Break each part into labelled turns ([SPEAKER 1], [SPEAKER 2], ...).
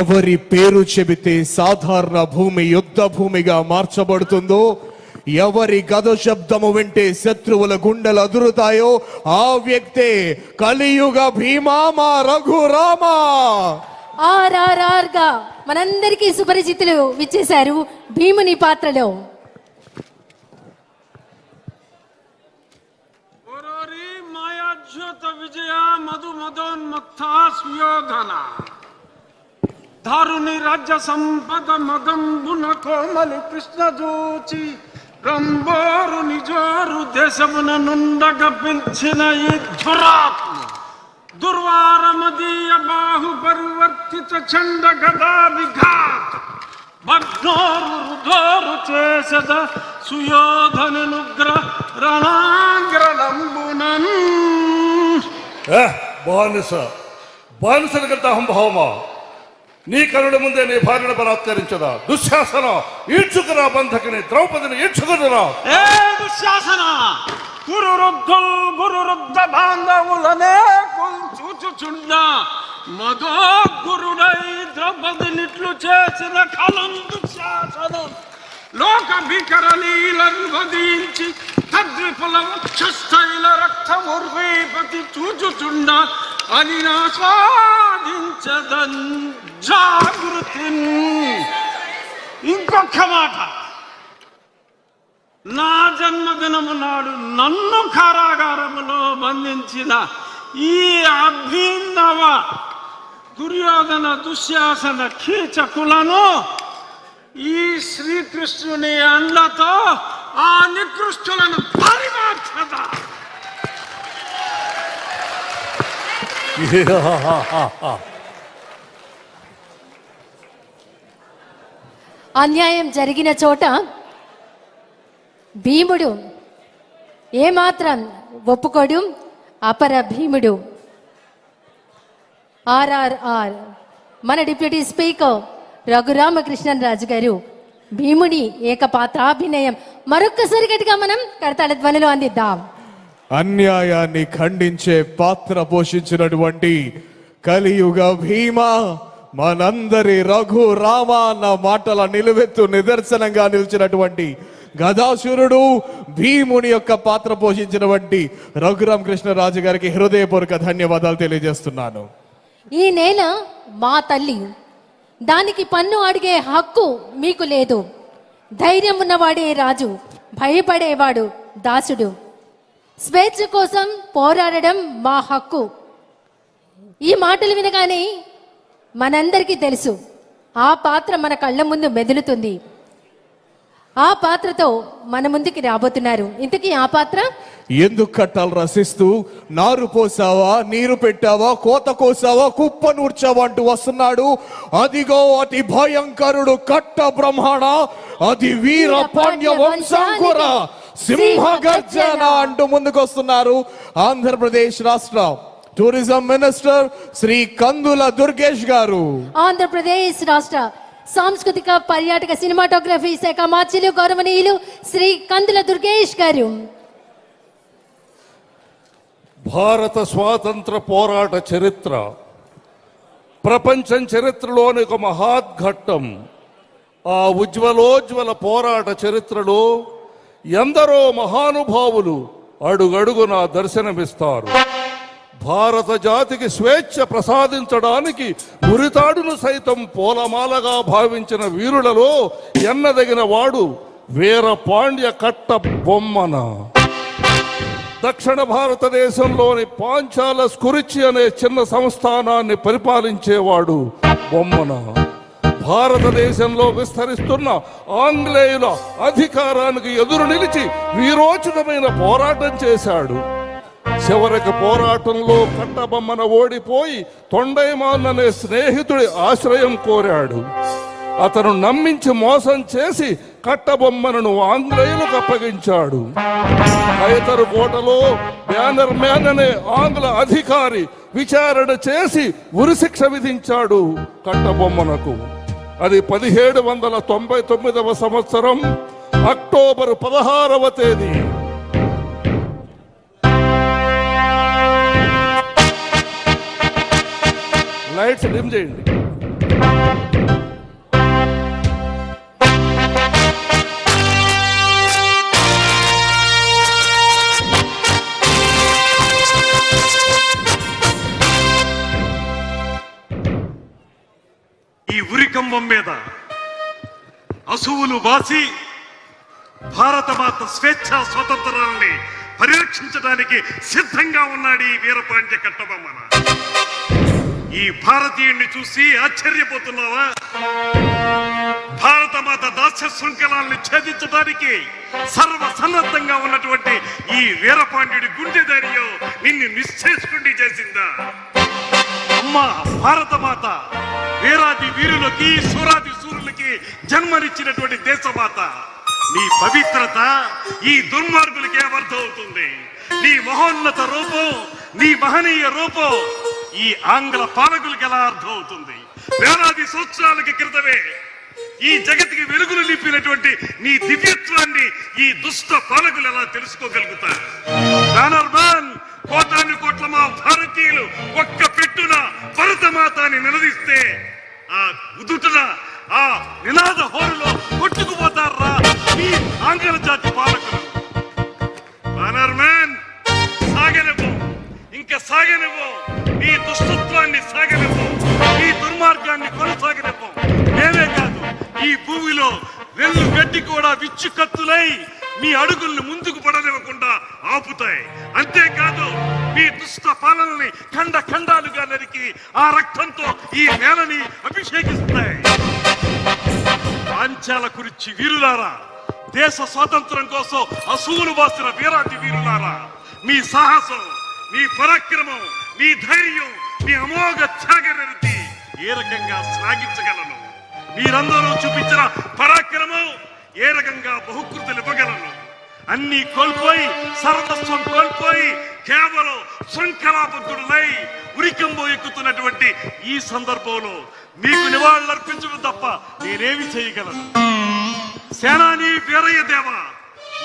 [SPEAKER 1] ఎవరి పేరు చెబితే సాధారణ భూమి యుద్ధ భూమిగా మార్చబడుతుందో, ఎవరి గద శబ్దము వింటే శత్రువుల గుండెలు అదురుతాయో ఆ వ్యక్తే కలియుగ భీమా మా రఘురామ.
[SPEAKER 2] RRR గా మనందరికీ సుపరిచితులు విచ్చేశారు భీముని పాత్రలో.
[SPEAKER 3] విజయ మధు మదోన్మత్త స్యోధన దారుని రాజ్య సంపద మదంబున కోమలి కృష్ణ జూచి రంబోరు నిజోరు దేశమున నుండగ పిలిచిన ఈ ధురాత్మ దుర్వారమదీయ బాహు పరివర్తిత చండ గదా విఘాత భగ్నోరు రుధోరు చేసద సుయోధనుగ్ర రణాంగ్రలంబునన్.
[SPEAKER 4] బానిసలకంత అహంభావమా? నీ కనుల ముందే నీ భార్యను బలాత్కరించదా? దుశ్శాసన, ఈడ్చుకురా బంధకిని, ద్రౌపదిని ఈడ్చుకురా.
[SPEAKER 3] ఏ దుశ్శాసన, గురురుద్ధ బాంధవులనే చూచుచుండ మధో గురుడై ద్రౌపదినిట్లు చేసిన కలం దుశ్శాసనం. లోక భీకర లీలను వధించి తద్విపుల వక్షస్థైల రక్తముర్వీపతి చూచుచుండ అని ఆస్వాదించదన్ జాగృతి. ఇంకొక మాట, నా జన్మదినము నాడు నన్ను కారాగారములో బంధించిన ఈ అభినవ దుర్యోధన దుశ్శాసన కీచకులను ఈ శ్రీకృష్ణుని అండతో ఆ నికృష్టులను పరిమార్చద.
[SPEAKER 2] అన్యాయం జరిగిన చోట భీముడు ఏమాత్రం ఒప్పుకోడు. అపర భీముడు. RRR మన డిప్యూటీ స్పీకర్ రఘురామకృష్ణన్ రాజు గారు భీముని ఏకపాత్రాభినయం మరొక్కసారి గట్టిగా మనం కరతాళ ధ్వనిలో అందిద్దాం.
[SPEAKER 1] అన్యాయాన్ని ఖండించే పాత్ర పోషించినటువంటి కలియుగ భీమా, మనందరి రఘురామ అన్న మాటల నిలువెత్తు నిదర్శనంగా నిలిచినటువంటి గదాసురుడు భీముని యొక్క పాత్ర పోషించినటువంటి రఘురామ కృష్ణరాజు గారికి హృదయపూర్వక ధన్యవాదాలు తెలియజేస్తున్నాను.
[SPEAKER 2] ఈ నేల మా తల్లి, దానికి పన్ను అడిగే హక్కు మీకు లేదు. ధైర్యం ఉన్నవాడే రాజు, భయపడేవాడు దాసుడు. స్వేచ్ఛ కోసం పోరాడడం మా హక్కు. ఈ మాటలు వినగానే మనందరికీ తెలుసు ఆ పాత్ర మన కళ్ళ ముందు మెదులుతుంది. ఆ పాత్రతో మన ముందుకి రాబోతున్నారు. ఇంతకీ ఆ పాత్ర
[SPEAKER 1] ఎందుకు కట్టాలు రసిస్తూ నారు పోసావా, నీరు పెట్టావా, కోత కోసావా, కుప్ప నూర్చావా అంటూ వస్తున్నాడు. అదిగో అతి భయంకరుడు కట్ట బ్రహ్మణ, అది వీర పాండ్య వంశాంకుర సింహ గర్జన అంటూ ముందుకు వస్తున్నారు ఆంధ్రప్రదేశ్ రాష్ట్ర టూరిజం మినిస్టర్ శ్రీ కందుల దుర్గేష్ గారు.
[SPEAKER 2] ఆంధ్రప్రదేశ్ రాష్ట్ర సాంస్కృతిక పర్యాటక సినిమాటోగ్రఫీ శాఖ మార్చిలు గౌరవనీయులు శ్రీ కందుల దుర్గేష్ గారు.
[SPEAKER 4] భారత స్వాతంత్ర పోరాట చరిత్ర ప్రపంచం చరిత్రలోని ఒక మహాద్ఘట్టం. ఆ ఉజ్వలోజ్వల పోరాట చరిత్రలో ఎందరో మహానుభావులు అడుగడుగున దర్శనమిస్తారు. భారత జాతికి స్వేచ్ఛ ప్రసాదించడానికి ఉరితాడును సైతం పూలమాలగా భావించిన వీరులలో ఎన్నదగిన వాడు వీర పాండ్య కట్ట బొమ్మన. దక్షిణ భారతదేశంలోని పాంచాల స్కురిచి అనే చిన్న సంస్థానాన్ని పరిపాలించేవాడు బొమ్మన. భారతదేశంలో విస్తరిస్తున్న ఆంగ్లేయుల అధికారానికి ఎదురు నిలిచి వీరోచితమైన పోరాటం చేశాడు. చివరికి పోరాటంలో కట్టబొమ్మన ఓడిపోయి తొండైమాన్ అనే స్నేహితుడి ఆశ్రయం కోరాడు. అతను నమ్మించి మోసం చేసి కట్టబొమ్మను ఆంగ్లేయులకు అప్పగించాడు. హైదరు కోటలో బ్యానర్ మ్యాన్ అనే ఆంగ్ల అధికారి విచారణ చేసి ఉరిశిక్ష విధించాడు కట్టబొమ్మనకు. అది 1799వ సంవత్సరం అక్టోబర్ 16వ తేదీ. లైట్స్ డిమ్ చేయండి.
[SPEAKER 5] ఈ ఉరికంబం మీద అసువులు బాసి భారతమాత స్వేచ్ఛ స్వతంత్రాలని పరిరక్షించడానికి సిద్ధంగా ఉన్నాడు ఈ వీరపాండ్య కట్టబొమ్మన. ఈ భారతీయుణ్ణి చూసి ఆశ్చర్యపోతున్నావా? భారతమాత దాస్య శృంఖలాల్ని ఛేదించడానికి సర్వసన్నద్ధంగా ఉన్నటువంటి ఈ వీరపాండ్యుడి గుండె ధైర్యం నిన్ను నిశ్చేష్కుణ్ణి చేసిందా? అమ్మా భారతమాత వీరాది వీరులకి సూరాది సూరులకి జన్మనిచ్చినటువంటి దేశమాత, నీ పవిత్రత ఈ దుర్మార్గులకి ఏమర్థమవుతుంది? నీ మహోన్నత రూపం, నీ మహనీయ రూపం ఈ ఆంగ్ల పాలకులకి ఎలా అర్థమవుతుంది? వేలాది సంవత్సరాలకి క్రితమే ఈ జగత్తుకి వెలుగులు నింపినటువంటి నీ దివ్యత్వాన్ని ఈ దుష్ట పాలకులు ఎలా తెలుసుకోగలుగుతారు? బ్యానర్మ్యాన్, కోటాను కోట్ల మా భారతీయులు ఒక్క పెట్టున భరతమాతని నిలదీస్తే ఆ ఉదుటన ఆ నినాద హోరులో కొట్టుకుపోతారా ఈ ఆంగ్ల జాతి పాలకులు? బ్యానర్మ్యాన్, సాగనివ్వు, ఇంకా సాగనివ్వు, నీ దుష్టత్వాన్ని సాగనివ్వు, నీ దుర్మార్గాన్ని కొనసాగనివ్వు. మేమే కాదు, ఈ భూమిలో వెళ్ళు గడ్డి కూడా విచ్చు కత్తులై మీ అడుగుల్ని ముందుకు పడనివ్వకుండా ఆపుతాయి. అంతేకాదు మీ దుష్ట పాలనని ఖండ ఖండాలుగా నరికి ఆ రక్తంతో ఈ నేలని అభిషేకిస్తాయి. పాంచాల కురిచి వీరులారా, దేశ స్వాతంత్రం కోసం అసూలు బాసిన వీరాది వీరులారా, మీ సాహసం, మీ పరాక్రమం, మీ ధైర్యం, మీ అమోఘ త్యాగనిరతి ఏ రకంగా శ్లాఘించగలను? మీరందరూ చూపించిన పరాక్రమం ఏ రకంగా బహుకృతులు ఇవ్వగలను? అన్ని కోల్పోయి, సర్వస్వం కోల్పోయి కేవలం శృంఖలాబద్ధుడునై ఉరికంబో ఎక్కుతున్నటువంటి ఈ సందర్భంలో మీకు నివాళులర్పించడం తప్ప నేనేమి చేయగలను? సేనాని వీరయ్య దేవ,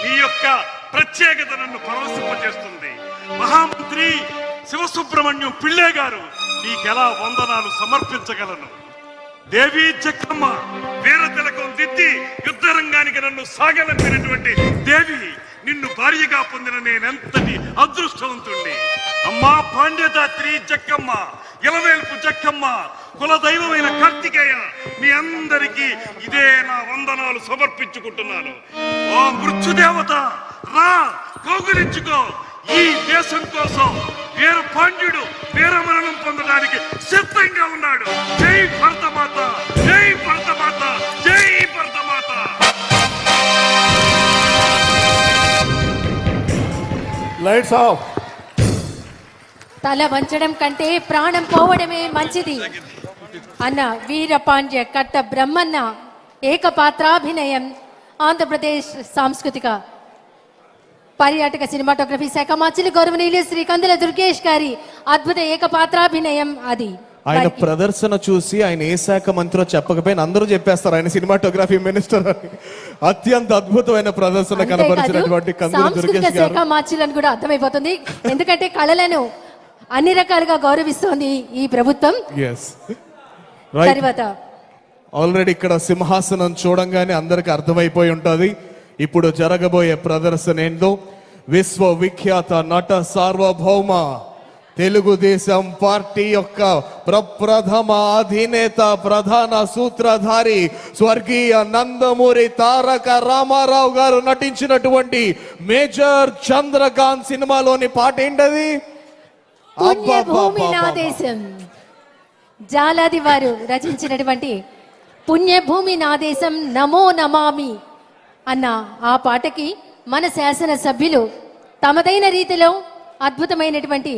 [SPEAKER 5] మీ యొక్క ప్రత్యేకత నన్ను పరవశింపజేస్తుంది. మహామంత్రి శివసుబ్రహ్మణ్యం పిళ్ళే గారు, మీకెలా వందనాలు సమర్పించగలను? దేవి జక్కమ్మ, వీర తిలకం దిద్ది యుద్ధ రంగానికి నన్ను సాగనంపినటువంటి దేవి, నిన్ను భార్యగా పొందిన నేనెంతటి అదృష్టవంతుణ్ణి. అమ్మా పాండ్యదాత్రి జక్కమ్మ, ఇలవేల్పు జక్కమ్మ, కుల దైవమైన కార్తికేయ, మీ అందరికీ ఇదే నా వందనాలు సమర్పించుకుంటున్నాను. ఓ మృత్యుదేవత, రా కౌగిలించుకో. ఈ దేశం కోసం వీర పాండ్యుడు వీరమరణం పొందడానికి సిద్ధంగా ఉన్నాడు. జై భరతమాత, జై భరతమాత, జై భరతమాత.
[SPEAKER 4] Lights off.
[SPEAKER 2] తల వంచడం కంటే ప్రాణం పోవడమే మంచిది అన్న వీరపాండ్య కట్ట బ్రహ్మన్న ఏకపాత్రాభినయం ఆంధ్రప్రదేశ్ సాంస్కృతిక పర్యాటక సినిమాటోగ్రఫీ శాఖ మంత్రి గౌరవనీయులు శ్రీ కందుల దుర్గేష్ గారి అద్భుత ఏకపాత్రాభినయం అది.
[SPEAKER 1] ఆయన ప్రదర్శన చూసి ఆయన ఏ శాఖ మంత్రో చెప్పకపోయినా అందరూ చెప్పేస్తారు ఆయన సినిమాటోగ్రఫీ మినిస్టర్ అని. అత్యంత అద్భుతమైన ప్రదర్శన కనబరిచినటువంటి కందుల దుర్గేష్ గారు
[SPEAKER 2] శాఖ మంత్రులను కూడా అర్థమైపోతుంది, ఎందుకంటే కళలను అన్ని రకాలుగా గౌరవిస్తోంది ఈ ప్రభుత్వం.
[SPEAKER 1] తర్వాత ఆల్రెడీ ఇక్కడ సింహాసనం చూడంగానే అందరికి అర్థమైపోయి ఉంటది ఇప్పుడు జరగబోయే ప్రదర్శన ఏందో. విశ్వవిఖ్యాత నట సార్వభౌమ తెలుగుదేశం పార్టీ యొక్క ప్రప్రథమ అధినేత ప్రధాన సూత్రధారి స్వర్గీయ నందమూరి తారక రామారావు గారు నటించినటువంటి మేజర్ చంద్రకాంత్ సినిమాలోని పాట ఏంటది?
[SPEAKER 2] పుణ్యభూమి నా దేశం. జాలాది వారు రచించినటువంటి పుణ్యభూమి నా దేశం నమో నమామి అన్న ఆ పాటకి మన శాసన సభ్యులు తమదైన రీతిలో అద్భుతమైనటువంటి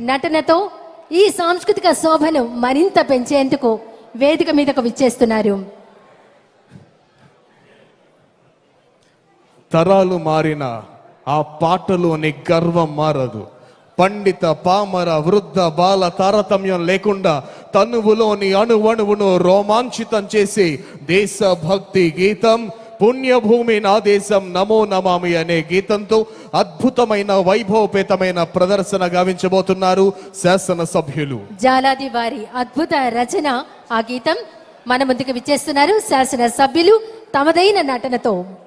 [SPEAKER 2] నటనతో ఈ సాంస్కృతిక శోభను మరింత పెంచేందుకు వేదిక మీదకు విచ్చేస్తున్నారు.
[SPEAKER 1] తరాలు మారిన ఆ పాటలోని గర్వం మారదు. పండిత పామర వృద్ధ బాల తారతమ్యం లేకుండా తనువులోని అణువణువును రోమాంచితం చేసి దేశభక్తి గీతం పుణ్యభూమి నా దేశం నమో నమామి అనే గీతంతో అద్భుతమైన వైభవపేతమైన ప్రదర్శన గావించబోతున్నారు శాసన సభ్యులు.
[SPEAKER 2] జాలాది వారి అద్భుత రచన ఆ గీతం మన ముందుకు విచ్చేస్తున్నారు శాసన సభ్యులు తమదైన నటనతో.